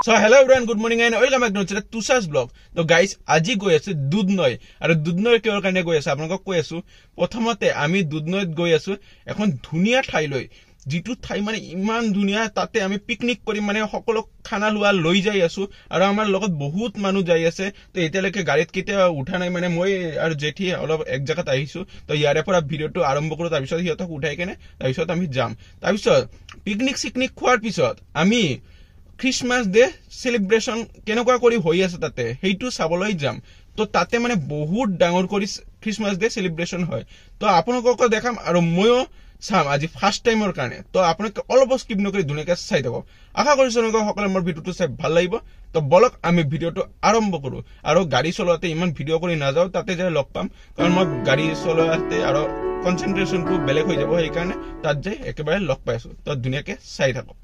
So hello everyone, good morning and welcome back to Tushas vlog. So guys, আজি গৈ আছে দুধনৈ আৰু দুধনৈ কিহৰ কাৰণে গৈ আছে আপোনাক কৈ আছো। প্ৰথমতে আমি দুধনৈত গৈ আছো এখন ধুনিয়া ঠাই লৈ, যিটো ঠাই মানে ইমান ধুনিয়া, তাতে আমি পিকনিক কৰি মানে সকলো খানা লোৱা লৈ যাই আছো আৰু আমাৰ লগত বহুত মানুহ যাই আছে। তো এতিয়ালৈকে গাড়ীত কেতিয়া উঠা নাই, মানে মই আৰু জেঠি অলপ এক জায়গাত আহিছো। তো ইয়াৰে পৰা ভিডিঅটো আৰম্ভ কৰো, তাৰ পিছত হিহঁতক উঠাই কেনে তাৰ পিছত আমি যাম। তাৰ পিছত পিকনিক সিকনিক খোৱাৰ পিছত আমি Christmas Day celebration কেনেকুৱা কৰি হৈ আছে তাতে হেইটো চাবলৈ যাম। তো তাতে মানে বহুত ডাঙৰ কৰি Christmas Day celebration হয়। তো আপোনালোকক দেখাম আৰু ময়ো চাম আজি ফাৰ্স্ট টাইমৰ কাৰণে। তো আপোনালোকে অলপ স্কিপ নকৰি ধুনীয়াকৈ চাই থাকক। আশা কৰিছো সকলোৱে মোৰ ভিডিঅটো চাই ভাল লাগিব। তো বলক আমি ভিডিঅটো আৰম্ভ কৰো। আৰু গাড়ী চলাওঁতে ইমান ভিডিঅ' কৰি নাযাও, তাতে যাই লগ পাম, কাৰণ মই গাড়ী চলাওঁতে আৰু কনচেন্ট্ৰেশনটো বেলেগ হৈ যাব, সেইকাৰণে তাত যাই একেবাৰে লগ পাইছো। তো ধুনীয়াকৈ চাই থাকক।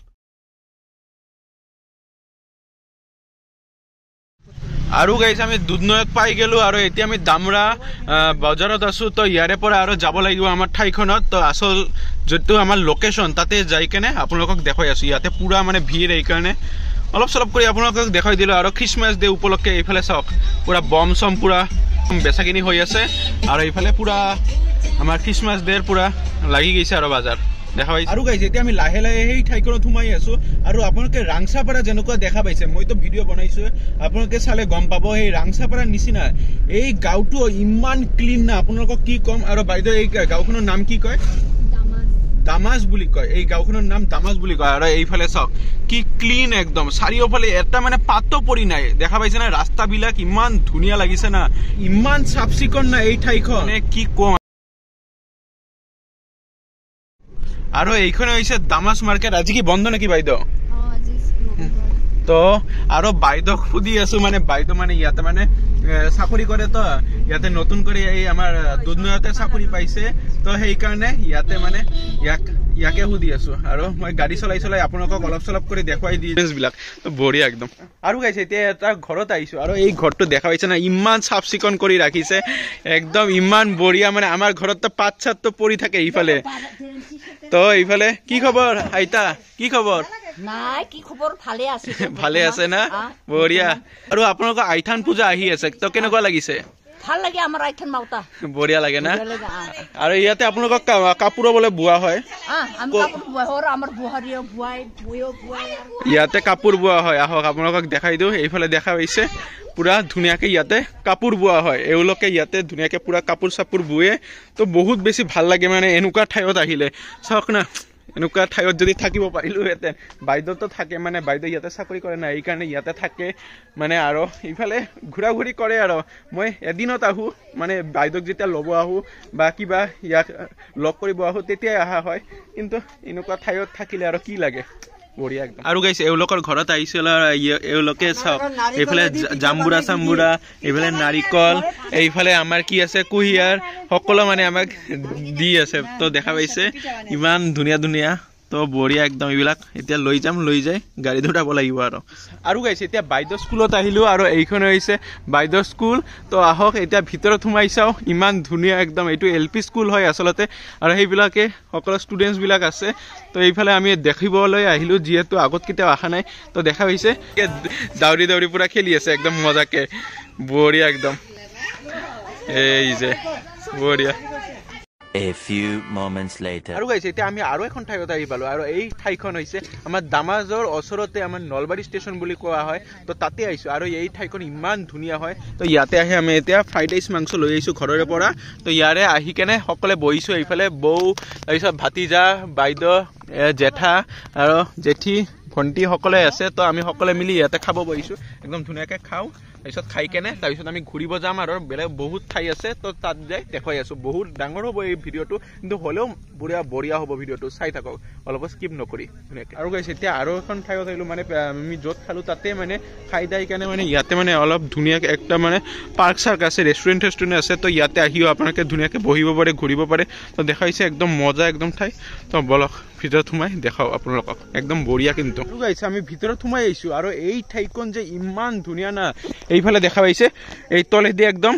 আৰু গাইছ আমি দুধনৈত পাই গেলো আৰু এতিয়া আমি দামৰা বজাৰত আছো। তো ইয়াৰে পৰা আৰু যাব লাগিব আমাৰ ঠাইখনত। তো আসল যেটো আমাৰ লোকেশন তাতে যাই কেনে আপোনালোকক দেখাই আছো। ইয়াতে পুৰা মানে ভিৰ, এই কাৰণে অলপ চলপ কৰি আপোনালোকক দেখাই দিলো। আৰু খ্ৰীষ্টমাছ ডে উপলক্ষে এইফালে চাওক, পুৰা বম চম পুৰা বেচাকিনি হৈ আছে। আৰু এইফালে পুৰা আমাৰ খ্ৰীষ্টমাছ ডেৰ পুৰা লাগি গৈছে আৰু বজাৰ দেখা পাইছে। আৰু গাইছে এতিয়া আমি লাহে লাহে সেই ঠাইখনত সোমাই আছো। আৰু আপোনালোকে ৰাংচাপাৰা যেনেকুৱা দেখা পাইছে, মইতো ভিডিঅ' বনাইছো, আপোনালোকে চালে গম পাব এই ৰাংচাপাৰাৰ নিচিনা এই গাঁওটো ইমান ক্লিন না, আপোনালোকক কি কম। আৰু বাইদেউ এই গাঁওখনৰ নাম কি কয়? দামাজ বুলি কয়। এই গাঁওখনৰ নাম দামাজ বুলি কয়। আৰু এইফালে চাওক কি ক্লিন একদম, চাৰিওফালে এটা মানে পাতো পৰি নাই, দেখা পাইছে না? ৰাস্তাবিলাক ইমান ধুনীয়া লাগিছে না, ইমান চাফ চিকুণ না এই ঠাইখন, কি কম। আৰু এইখানে হৈছে দামাজ মাৰ্কেট। আজি কি বন্ধ নেকি বাইদেউ? তো আৰু বাইদেউ সুধি আছো, মানে বাইদেউ মানে ইয়াতে মানে চাকৰি কৰে। তো ইয়াতে নতুন কৰি এই আমাৰ দুধনৈতে চাকৰি পাইছে। তো সেইকাৰণে ইয়াতে মানে ইয়াকে সুধি আছো। আৰু মই গাড়ী চলাই চলাই আপোনালোকক অলপ চলপ কৰি দেখুৱাই দি বিলাক। তো বঢ়িয়া একদম। আৰু গাইছে এতিয়া এটা ঘৰত আহিছো, আৰু এই ঘৰটো দেখা পাইছে না, ইমান চাফ চিকুণ কৰি ৰাখিছে একদম, ইমান বঢ়িয়া। মানে আমাৰ ঘৰত তো পাত চাত তো পৰি থাকে ইফালে। তো এইফালে কি খবৰ আইতা, কি খবৰ? নাই কি খবৰ, ভালে আছে। ভালে আছে না, বঢ়িয়া। আৰু আপোনালোকৰ আইথান পূজা আহি আছে, তো কেনেকুৱা লাগিছে? ভাল লাগে আমাৰ আইথান মাউতা, বঢ়িয়া লাগে না। আৰু ইয়াতে আপোনালোকক কাপোৰ বলে বোৱা হয়, ইয়াতে কাপোৰ বোৱা হয়। আহক আপোনালোকক দেখাই দিওঁ। এইফালে দেখা পাইছে পুৰা ধুনীয়াকে ইয়াতে কাপোৰ বোৱা হয়। এওঁলোকে ইয়াতে ধুনীয়াকে পুৰা কাপোৰ চাপোৰ বোৱে। তো বহুত বেছি ভাল লাগে মানে এনেকুৱা ঠাইত আহিলে। চাওক না, এনেকুৱা ঠাইত যদি থাকিব পাৰিলোহেঁতেন। বাইদেউতো থাকে, মানে বাইদেউ ইয়াতে চাকৰি কৰে না, এইকাৰণে ইয়াতে থাকে মানে। আৰু ইফালে ঘূৰা ঘূৰি কৰে। আৰু মই এদিনত আহোঁ, মানে বাইদেউক যেতিয়া ল'ব আহোঁ বা কিবা ইয়াক লগ কৰিব আহোঁ তেতিয়াই অহা হয়। কিন্তু এনেকুৱা ঠাইত থাকিলে আৰু কি লাগে, বঢ়িয়া একদম। আৰু গাইছে এওঁলোকৰ ঘৰত আহিছিল, এওঁলোকে চাওক এইফালে জাম্বুৰা চাম্বুৰা, এইফালে নাৰিকল, এইফালে আমাৰ কি আছে কুঁহিয়াৰ, সকলো মানে আমাক দি আছে। তো দেখা পাইছে ইমান ধুনীয়া ধুনীয়া। তো বঢ়িয়া একদম। এইবিলাক এতিয়া লৈ যাম, লৈ যাই গাড়ীত উঠাব লাগিব। আৰু গাইছে এতিয়া বাইদেউ স্কুলত আহিলো, আৰু এইখন হৈছে বাইদেউ স্কুল। তো আহক এতিয়া ভিতৰত সোমাই চাওঁ, ইমান ধুনীয়া একদম। এইটো LP স্কুল হয় আচলতে, আৰু সেইবিলাকে সকলো ষ্টুডেণ্টছ বিলাক আছে। তো এইফালে আমি দেখিবলৈ আহিলো, যিহেতু আগত কেতিয়াও অহা নাই। তো দেখা পাইছে দাউৰি দাউৰি পুৰা খেলি আছে একদম মজাকে, বঢ়িয়া একদম। এই যে বঢ়িয়া। A few moments later. আৰু গাইছে এতিয়া আমি আৰু এখন ঠাইত আহি পালো, আৰু এই ঠাইখন হৈছে আমাৰ দামাজৰ ওচৰতে আমাৰ নলবাৰী ষ্টেচন বুলি কোৱা হয়। তো তাতে আহিছো, আৰু এই ঠাইখন ইমান ধুনীয়া হয়। তো ইয়াতে আহি আমি এতিয়া ফ্ৰাইড ৰাইচ মাংস লৈ আহিছো ঘৰৰে পৰা। তো ইয়াৰে আহি কেনে সকলোৱে বহিছো, এইফালে বৌ, তাৰপিছত ভাতিজা, বাইদেউ, জেঠা আৰু জেঠি, ভণ্টি সকলোৱে আছে। তো আমি সকলোৱে মিলি ইয়াতে খাব বহিছো, একদম ধুনীয়াকে খাওঁ। তাৰপিছত খাই কেনে তাৰপিছত আমি ঘূৰিব যাম, আৰু বেলেগ বহুত ঠাই আছে। তো তাত যাই দেখুৱাই আছো। বহুত ডাঙৰ হ'ব এই ভিডিঅ'টো, কিন্তু হ'লেও বঢ়িয়া হ'ব ভিডিঅ'টো, চাই থাকক অলপ স্কিপ নকৰি ধুনীয়াকৈ। আৰু গাইছে এতিয়া আৰু এখন ঠাইত আহিলো, মানে আমি য'ত খালো তাতে মানে খাই দাই কেনে মানে ইয়াতে মানে অলপ ধুনীয়াকৈ একটা মানে পাৰ্ক চাৰ্ক আছে, ৰেষ্টুৰেণ্ট আছে। তো ইয়াতে আহিও আপোনালোকে ধুনীয়াকৈ বহিব পাৰে, ঘূৰিব পাৰে। তো দেখাইছে একদম মজা একদম ঠাই। তো বলক ভিতৰত সোমাই দেখাও আপোনালোকক, একদম বঢ়িয়া। কিন্তু গাইছে আমি ভিতৰত সোমাই আহিছো, আৰু এই ঠাইখন যে ইমান ধুনীয়া না। এইফালে দেখা পাইছে এই তলেদি একদম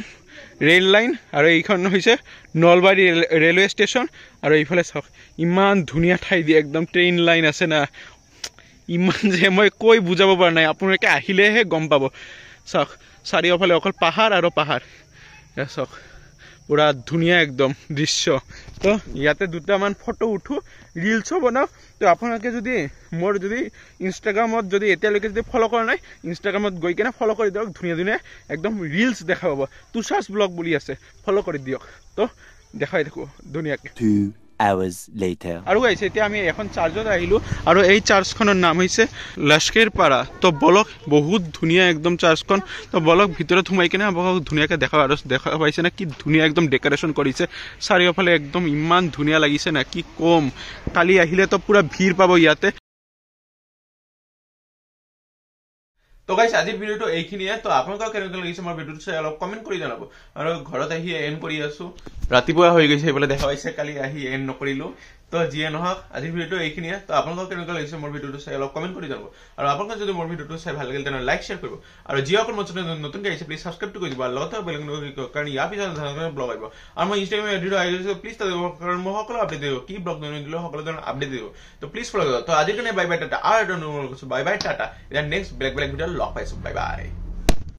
ৰেল লাইন, আৰু এইখন হৈছে নলবাৰী ৰেলৱে ষ্টেচন। আৰু এইফালে চাওক ইমান ধুনীয়া ঠাই দিয়ে, একদম ট্ৰেইন লাইন আছে না, ইমান যে মই কৈ বুজাব পৰা নাই, আপোনালোকে আহিলেহে গম পাব। চাওক চাৰিওফালে অকল পাহাৰ আৰু পাহাৰ, চাওক পুৰা ধুনীয়া একদম দৃশ্য। তো ইয়াতে দুটামান ফটো উঠো, ৰিলছো বনাওঁ। তো আপোনালোকে যদি মোৰ যদি ইনষ্টাগ্ৰামত যদি এতিয়ালৈকে যদি ফ'ল' কৰা নাই, ইনষ্টাগ্ৰামত গৈ কিনে ফ'ল' কৰি দিয়ক, ধুনীয়া ধুনীয়া একদম ৰিলছ দেখা পাব। তুষাৰ্ছ ব্লগ বুলি আছে, ফ'ল' কৰি দিয়ক। তো দেখাই থাকোঁ ধুনীয়াকৈ। 2 hours later. আৰু গাইছে এতিয়া আমি এখন চাৰ্জত আহিলোঁ, আৰু এই চাৰ্জখনৰ নাম হৈছে লস্কৰ পাৰা। তো বলক বহুত ধুনীয়া একদম চাৰ্জখন। তো বলক ভিতৰত সোমাই কিনে আপোনালোকক ধুনীয়াকৈ দেখাওঁ। আৰু দেখা পাইছে না কি ধুনীয়া একদম ডেক'ৰেশ্যন কৰিছে চাৰিওফালে, একদম ইমান ধুনীয়া লাগিছে না কি ক'ম। কালি আহিলে তো পুৰা ভিৰ পাব ইয়াতে। তো গাইছ আজিৰ ভিডিঅ'টো এইখিনিয়ে। তো আপোনালোকক কেনেকুৱা লাগিছে মোৰ ভিডিঅ'টো চাই অলপ কমেণ্ট কৰি জনাব। আৰু ঘৰত আহি এণ্ড কৰি আছোঁ, ৰাতিপুৱা হৈ গৈছে এইফালে দেখা পাইছে, কালি আহি এণ্ড নকৰিলোঁ। তো যিয়ে নহওক আজিৰ ভিডিঅ'টো এইখিনিয়ে। তো আপোনালোকক কেনেকুৱা লাগিছে মোৰ ভিডিঅ'টো চাই অলপ কমেণ্ট কৰি জনাব। আৰু আপোনালোকে যদি মোৰ ভিডিঅ'টো চাই ভাল লাগিল তেনেহ'লে লাইক শ্বেয়াৰ কৰিব। আৰু যিসকল মোৰ চেনেল নতুনকৈ আহিছে প্লিজ ছাবস্ক্ৰাইবটো কৰি দিব, আৰু লগতে বেল আইকনটো ক্লিক কৰক, কাৰণ ইয়াৰ পিছত ধৰণৰ ব্লগ আহিব। আৰু মই ইনষ্টাগ্ৰামত ভিডিঅ' আহি গৈছোঁ, প্লিজ তাতে কাৰণ মই সকলো আপডেট দিব, কি ব্লগ দিলেও সকলো ধৰণৰ আপডেট দিব। তো প্লিজ ফ'ল' কৰিব। তো আজিৰ কাৰণে বাই বাই টাটা, আৰু এটা কৈছোঁ বাই বাই টাটা। এতিয়া নেক্সট বেলেগ বেলেগ ভিডিঅ'ত লগ পাইছোঁ। Bye bye.